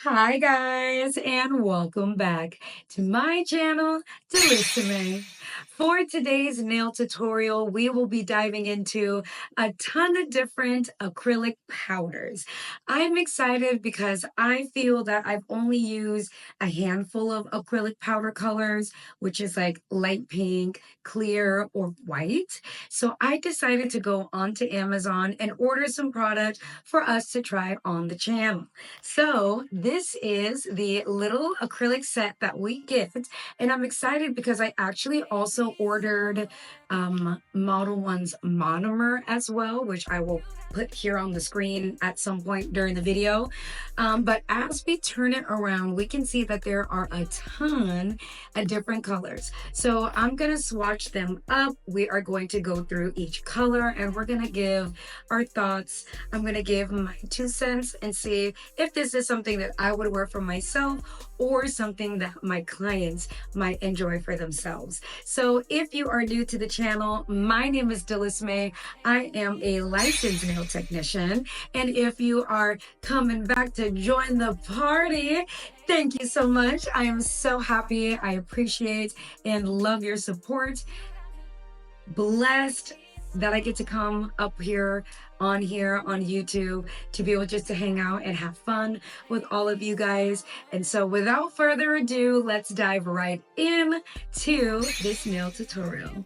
Hi guys, and welcome back to my channel, Delissime. For today's nail tutorial, we will be diving into a ton of different acrylic powders. I'm excited because I feel that I've only used a handful of acrylic powder colors, which is like light pink, clear, or white. So I decided to go onto Amazon and order some product for us to try on the channel. So this is the little acrylic set that we get, and I'm excited because I actually also ordered Modelones monomer as well, which I will put here on the screen at some point during the video. But as we turn it around, we can see that there are a ton of different colors. So I'm gonna swatch them up. We are going to go through each color and we're gonna give our thoughts. I'm gonna give my 2 cents and see if this is something that I would wear for myself or something that my clients might enjoy for themselves. So if you are new to the channel, my name is Delissime. I am a licensed nail technician. And if you are coming back to join the party, thank you so much. I am so happy. I appreciate and love your support. Blessed that I get to come up here on YouTube to be able just to hang out and have fun with all of you guys. And so without further ado, let's dive right in to this nail tutorial.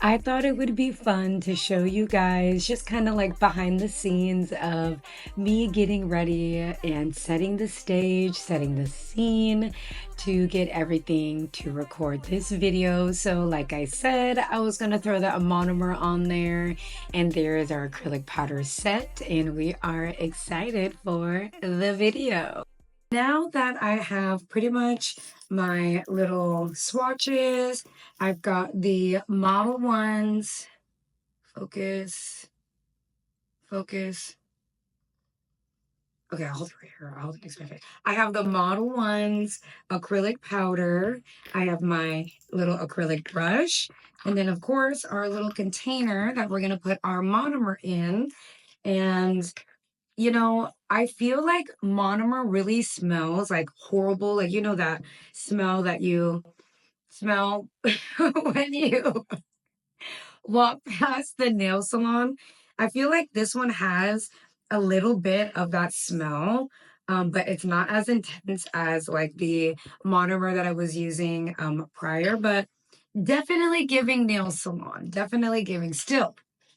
I thought it would be fun to show you guys just kind of like behind the scenes of me getting ready and setting the stage, setting the scene to get everything to record this video. So like I said, I was going to throw the monomer on there, and there is our acrylic powder set, and we are excited for the video. Now that I have pretty much my little swatches, I've got the Modelones, focus. Okay, I'll hold it right here. I'll hold it next to my face. I have the Modelones acrylic powder. I have my little acrylic brush. And then, of course, our little container that we're going to put our monomer in. And I feel like monomer really smells like horrible. Like, that smell that you smell when you walk past the nail salon. I feel like this one has a little bit of that smell, but it's not as intense as like the monomer that I was using prior, but definitely giving nail salon, still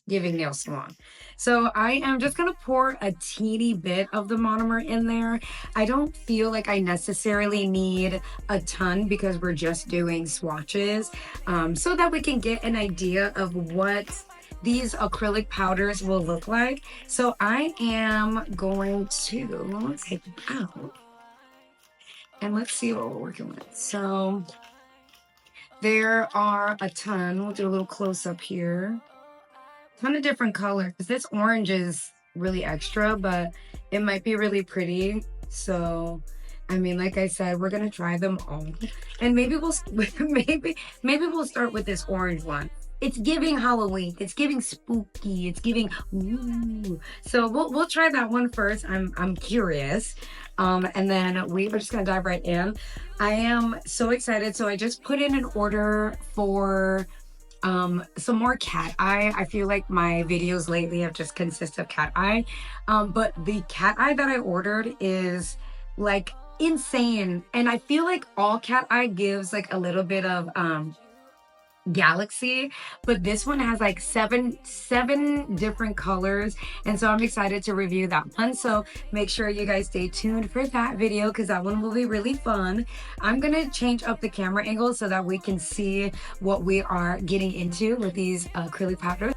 giving nail salon. So I am just going to pour a teeny bit of the monomer in there. I don't feel like I necessarily need a ton because we're just doing swatches, so that we can get an idea of what these acrylic powders will look like. So I am going to take it out and let's see what we're working with. So there are a ton. We'll do a little close up here. Ton of different colors. This orange is really extra, but it might be really pretty. So, I mean, like I said, we're gonna try them all, and maybe we'll maybe we'll start with this orange one. It's giving Halloween. It's giving spooky. It's giving ooh. So we'll try that one first. I'm curious, and then we're just gonna dive right in. I am so excited. So I just put in an order for some more cat eye. I feel like my videos lately have just consist of cat eye, but the cat eye that I ordered is like insane, and I feel like all cat eye gives like a little bit of galaxy, but this one has like seven different colors, and so I'm excited to review that one. So make sure you guys stay tuned for that video because that one will be really fun. I'm gonna change up the camera angle so that we can see what we are getting into with these acrylic powders.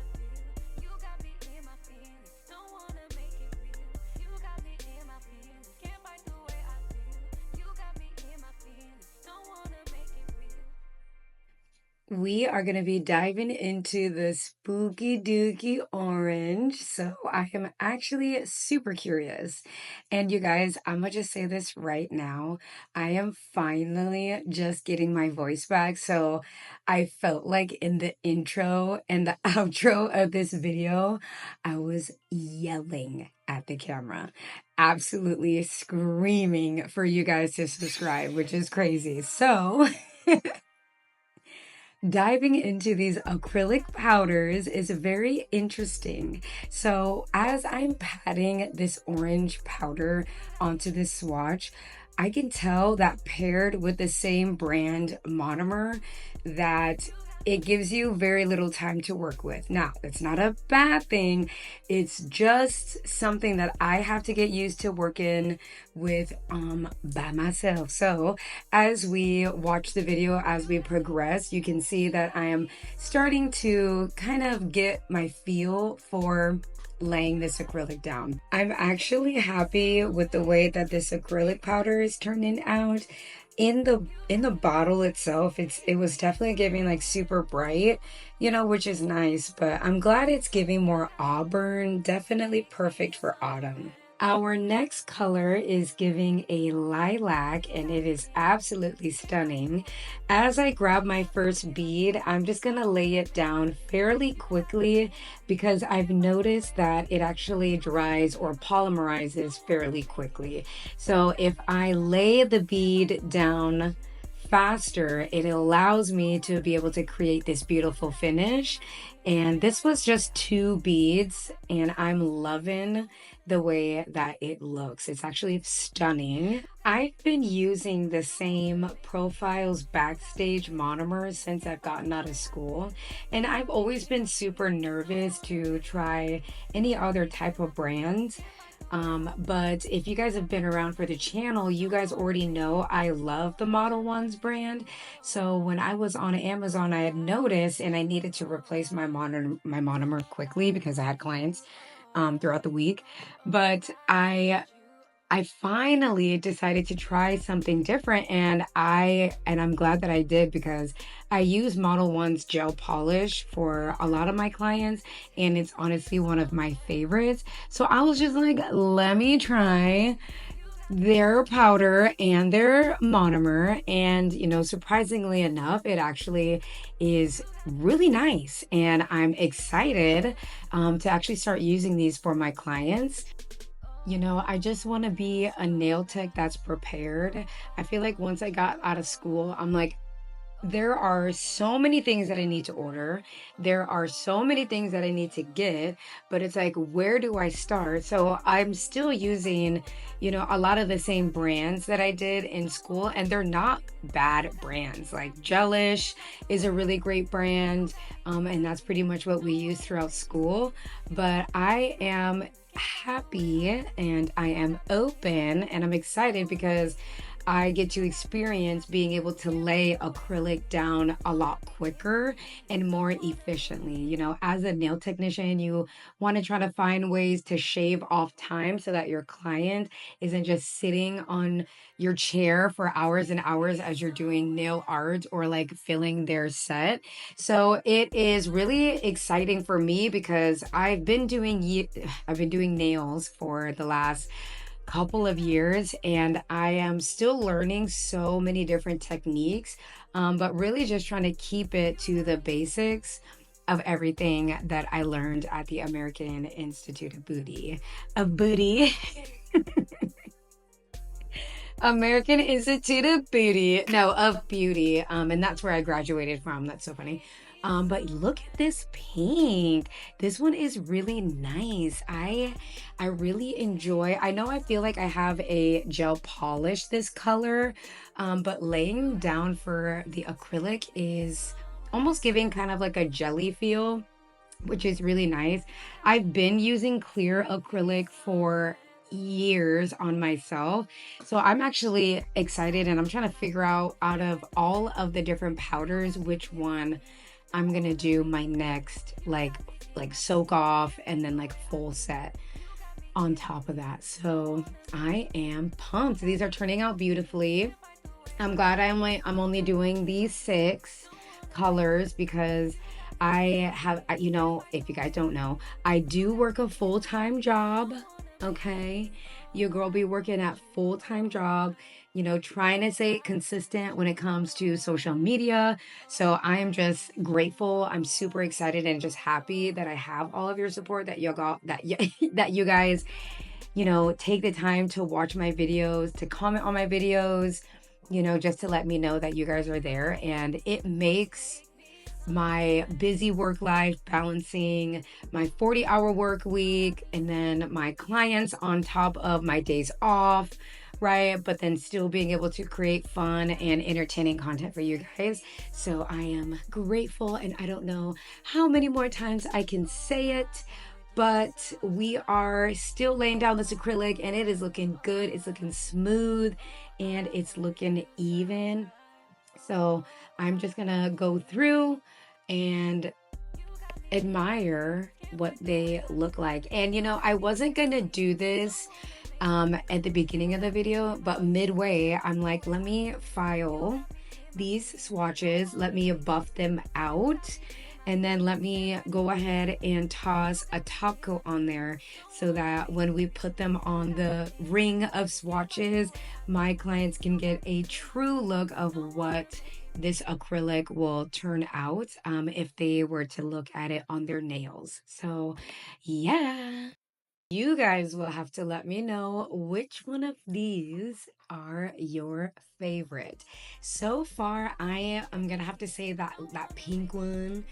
We are going to be diving into the spooky dooky orange. So I am actually super curious. And you guys, I'm going to just say this right now. I am finally just getting my voice back. So I felt like in the intro and the outro of this video, I was yelling at the camera. Absolutely screaming for you guys to subscribe, which is crazy. So, diving into these acrylic powders is very interesting. So, as I'm patting this orange powder onto this swatch, I can tell that paired with the same brand monomer, that it gives you very little time to work with. Now, it's not a bad thing. It's just something that I have to get used to working with by myself. So as we watch the video, as we progress, you can see that I am starting to kind of get my feel for laying this acrylic down. I'm actually happy with the way that this acrylic powder is turning out. In the bottle itself, it was definitely giving like super bright, which is nice, but I'm glad it's giving more auburn. Definitely perfect for autumn. Our next color is giving a lilac, and it is absolutely stunning. As I grab my first bead, I'm just gonna lay it down fairly quickly because I've noticed that it actually dries or polymerizes fairly quickly. So if I lay the bead down faster, it allows me to be able to create this beautiful finish. And this was just 2 beads, and I'm loving the way that it looks. It's actually stunning. I've been using the same Profiles Backstage monomers since I've gotten out of school, and I've always been super nervous to try any other type of brands. But if you guys have been around for the channel, you guys already know I love the Modelones brand. So when I was on Amazon, I had noticed, and I needed to replace my monomer quickly because I had clients throughout the week. But I finally decided to try something different, and I'm glad that I did, because I use Modelones gel polish for a lot of my clients, and it's honestly one of my favorites. So I was just like, let me try their powder and their monomer, and surprisingly enough, it actually is really nice, and I'm excited to actually start using these for my clients. I just want to be a nail tech that's prepared. I feel like once I got out of school, I'm like, there are so many things that I need to order. There are so many things that I need to get, but it's like, where do I start? So I'm still using, a lot of the same brands that I did in school, and they're not bad brands. Like Gelish is a really great brand, and that's pretty much what we use throughout school. But I am happy and I am open and I'm excited because I get to experience being able to lay acrylic down a lot quicker and more efficiently. As a nail technician, you want to try to find ways to shave off time so that your client isn't just sitting on your chair for hours and hours as you're doing nail art or like filling their set. So it is really exciting for me because I've been doing nails for the last couple of years, and I am still learning so many different techniques, but really just trying to keep it to the basics of everything that I learned at the American Institute of Beauty. American Institute of Beauty. No, of Beauty. And that's where I graduated from. That's so funny. But look at this pink. This one is really nice. I really enjoy. I feel like I have a gel polish this color, but laying down for the acrylic is almost giving kind of like a jelly feel, which is really nice. I've been using clear acrylic for years on myself, so I'm actually excited, and I'm trying to figure out of all of the different powders which one I'm gonna do my next like soak off and then like full set on top of that. So I am pumped. These are turning out beautifully. I'm glad I'm only doing these 6 colors because I have, if you guys don't know, I do work a full-time job. Okay, your girl be working at full-time job, you know, trying to stay consistent when it comes to social media. So I am just grateful. I'm super excited and just happy that I have all of your support, that you got that that you guys, you know, take the time to watch my videos, to comment on my videos, you know, just to let me know that you guys are there. And it makes my busy work life, balancing my 40-hour work week and then my clients on top of my days off, right? But then still being able to create fun and entertaining content for you guys. So I am grateful, and I don't know how many more times I can say it, but we are still laying down this acrylic and it is looking good. It's looking smooth and it's looking even. So I'm just gonna go through and admire what they look like. And you know, I wasn't gonna do this at the beginning of the video, but midway I'm like, let me file these swatches, let me buff them out, and then let me go ahead and toss a top coat on there so that when we put them on the ring of swatches, my clients can get a true look of what this acrylic will turn out if they were to look at it on their nails. So yeah, you guys will have to let me know which one of these are your favorite. So far, I am gonna have to say that that pink one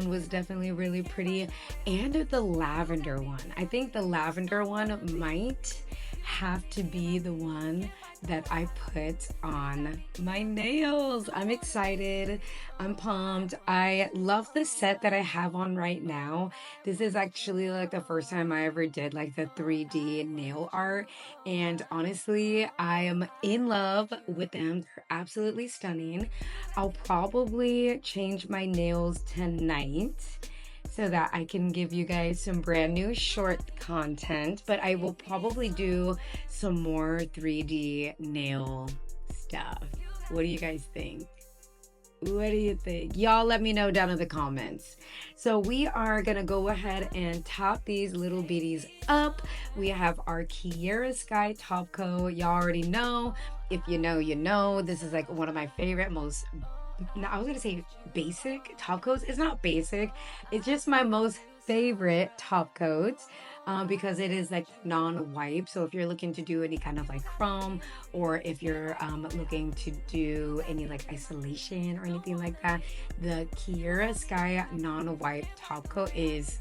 was definitely really pretty, and the lavender one. I think the lavender one might have to be the one that I put on my nails. I'm excited. I'm pumped. I love the set that I have on right now. This is actually like the first time I ever did like the 3D nail art. And honestly, I am in love with them. They're absolutely stunning. I'll probably change my nails tonight so that I can give you guys some brand new short content, but I will probably do some more 3D nail stuff. What do you guys think? What do you think? Y'all let me know down in the comments. So we are gonna go ahead and top these little bitties up. We have our Kiera Sky top coat. Y'all already know. If you know, you know. This is like one of my favorite, most, I was gonna say basic top coats. It's not basic, it's just my most favorite top coats because it is like non-wipe. So if you're looking to do any kind of like chrome, or if you're looking to do any like isolation or anything like that, the Kiera Sky non-wipe top coat is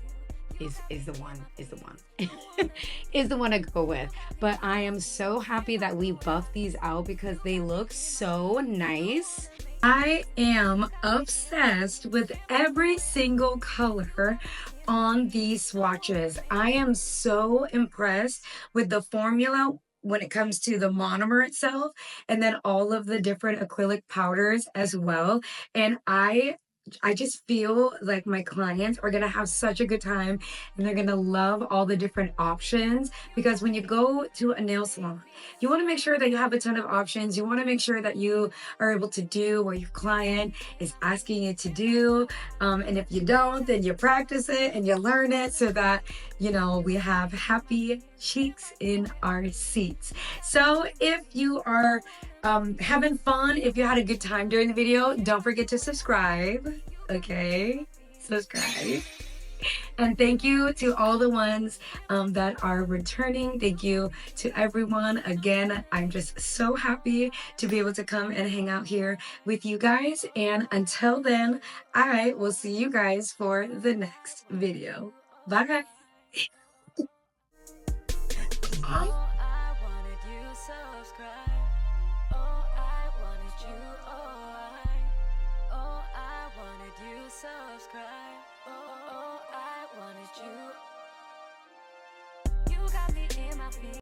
the one is the one to go with. But I am so happy that we buffed these out because they look so nice. I am obsessed with every single color on these swatches. I am so impressed with the formula when it comes to the monomer itself, and then all of the different acrylic powders as well. And I just feel like my clients are gonna have such a good time, and they're gonna love all the different options, because when you go to a nail salon, you want to make sure that you have a ton of options. You want to make sure that you are able to do what your client is asking you to do. And if you don't, then you practice it and you learn it so that, you know, we have happy cheeks in our seats. So if you are having fun, if you had a good time during the video, don't forget to subscribe. Okay, subscribe. And thank you to all the ones that are returning. Thank you to everyone. Again, I'm just so happy to be able to come and hang out here with you guys. And until then, I will see you guys for the next video. Bye.